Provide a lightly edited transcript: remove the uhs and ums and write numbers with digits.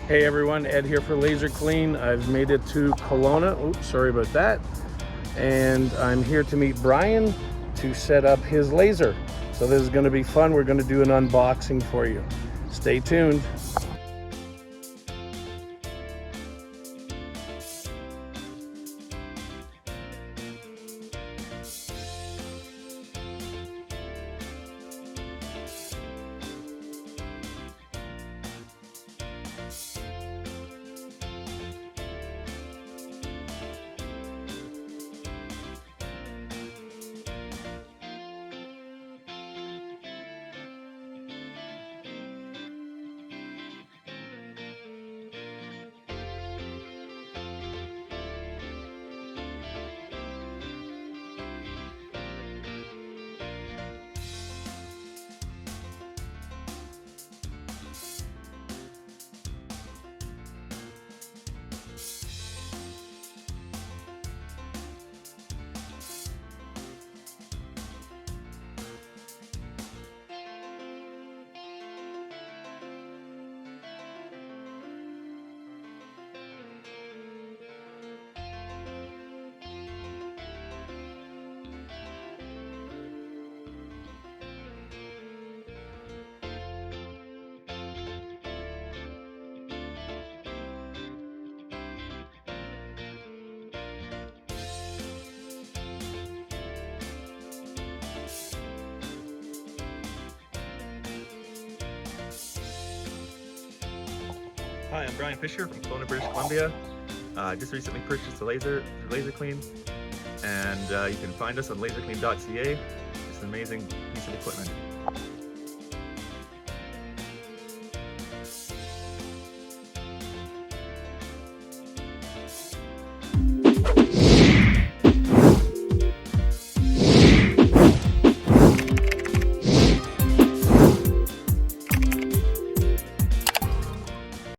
Hey everyone, Ed here for LaserClean. I've made it to Kelowna. Oops, sorry about that. And I'm here to meet Brian to set up his laser. So this is going to be fun. We're going to do an unboxing for you. Stay tuned. Hi, I'm Brian Fischer from Kelowna, British Columbia. Just recently purchased a laser through LaserClean, and you can find us on laserclean.ca. It's an amazing piece of equipment.